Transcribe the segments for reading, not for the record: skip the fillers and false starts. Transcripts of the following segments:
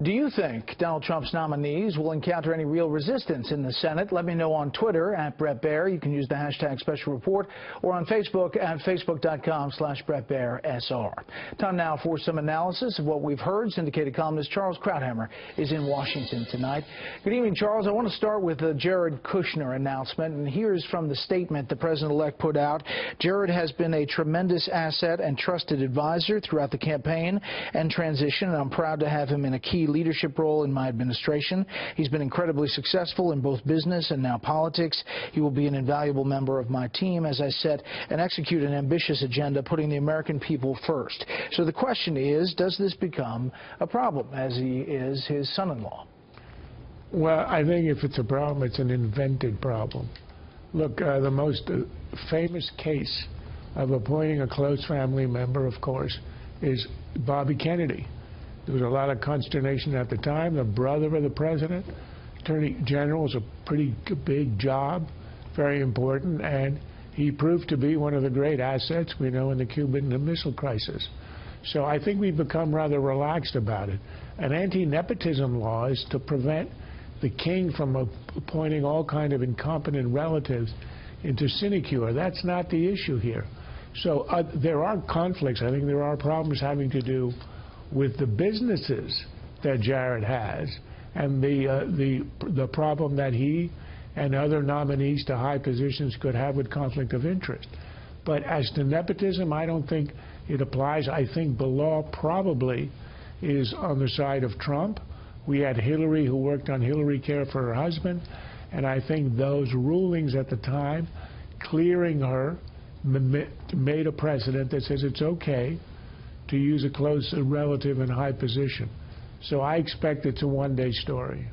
Do you think Donald Trump's nominees will encounter any real resistance in the Senate? Let me know on Twitter @BrettBaer. You can use the hashtag Special Report, or on Facebook at facebook.com/BrettBaerSR. Time now for some analysis of what we've heard. Syndicated columnist Charles Krauthammer is in Washington tonight. Good evening, Charles. I want to start with the Jared Kushner announcement, and here's from the statement the president-elect put out. Jared has been a tremendous asset and trusted advisor throughout the campaign and transition, and I'm proud to have him in a key leadership role in my administration. He's been incredibly successful in both business and now politics. He will be an invaluable member of my team as I set and execute an ambitious agenda, putting the American people first. So the question is, does this become a problem, as he is his son-in-law? Well, I think if it's a problem, it's an invented problem. Look, the most famous case of appointing a close family member, of course, is Bobby Kennedy. There was a lot of consternation at the time. The brother of the president, Attorney General, was a pretty big job, very important, and he proved to be one of the great assets we know in the Cuban Missile Crisis. So I think we've become rather relaxed about it. An anti-nepotism law is to prevent the king from appointing all kind of incompetent relatives into sinecure. That's not the issue here. So there are conflicts. I think there are problems having to do with the businesses that Jared has, and the problem that he and other nominees to high positions could have with conflict of interest. But as to nepotism, I don't think it applies. I think the law probably is on the side of Trump. We had Hillary, who worked on Hillary Care for her husband, and I think those rulings at the time, clearing her, made a precedent that says it's okay to use a close relative in high position. So I expect it's a one-day story.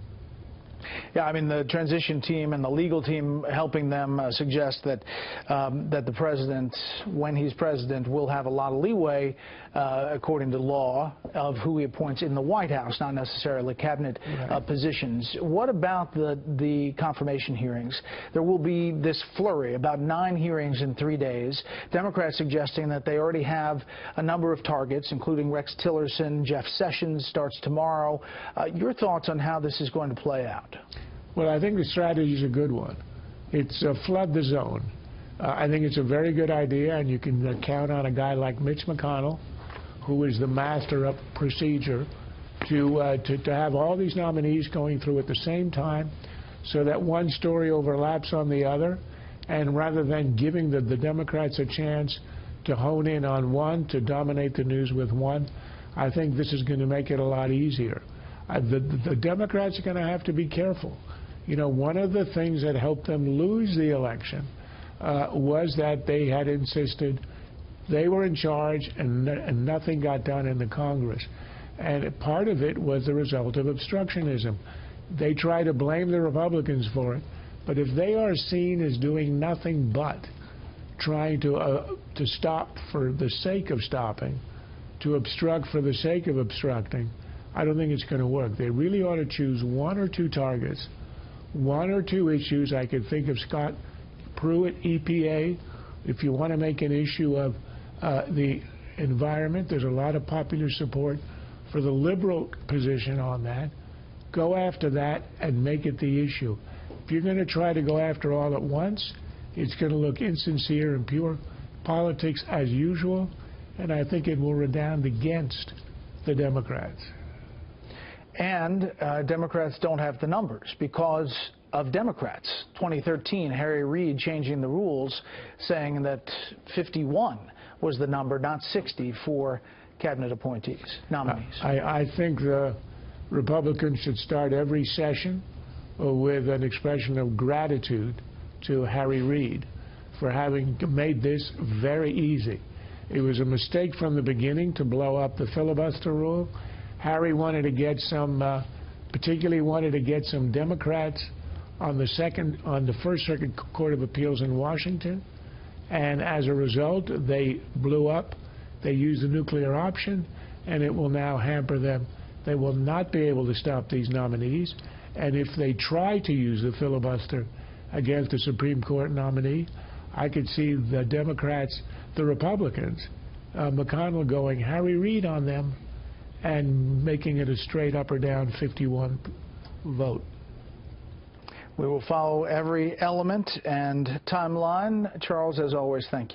Yeah, I mean, the transition team and the legal team helping them suggest that that the president, when he's president, will have a lot of leeway, according to law, of who he appoints in the White House, not necessarily cabinet positions. What about the confirmation hearings? There will be this flurry, about 9 hearings in 3 days. Democrats suggesting that they already have a number of targets, including Rex Tillerson. Jeff Sessions starts tomorrow. Your thoughts on how this is going to play out? Well, I think the strategy is a good one. It's flood the zone. I think it's a very good idea, and you can count on a guy like Mitch McConnell, who is the master of procedure, to have all these nominees going through at the same time so that one story overlaps on the other, and rather than giving the Democrats a chance to hone in on one, to dominate the news with one, I think this is going to make it a lot easier. The Democrats are going to have to be careful. You know, one of the things that helped them lose the election was that they had insisted they were in charge and nothing got done in the Congress. And part of it was the result of obstructionism. They try to blame the Republicans for it, but if they are seen as doing nothing but trying to stop for the sake of stopping, to obstruct for the sake of obstructing, I don't think it's going to work. They really ought to choose 1 or 2 targets, 1 or 2 issues. I could think of Scott Pruitt, EPA. If you want to make an issue of the environment, there's a lot of popular support for the liberal position on that. Go after that and make it the issue. If you're going to try to go after all at once, it's going to look insincere and pure politics as usual, and I think it will redound against the Democrats. And Democrats don't have the numbers because of Democrats. 2013, Harry Reid changing the rules, saying that 51 was the number, not 60, for cabinet appointees, nominees. I think the Republicans should start every session with an expression of gratitude to Harry Reid for having made this very easy. It was a mistake from the beginning to blow up the filibuster rule. Harry wanted to get some, particularly wanted to get some Democrats on the First Circuit Court of Appeals in Washington, and as a result, they blew up. They used the nuclear option, and it will now hamper them. They will not be able to stop these nominees, and if they try to use the filibuster against the Supreme Court nominee, I could see the Democrats, the Republicans, McConnell going Harry Reid on them, and making it a straight up or down 51 vote. We will follow every element and timeline. Charles, as always, thank you.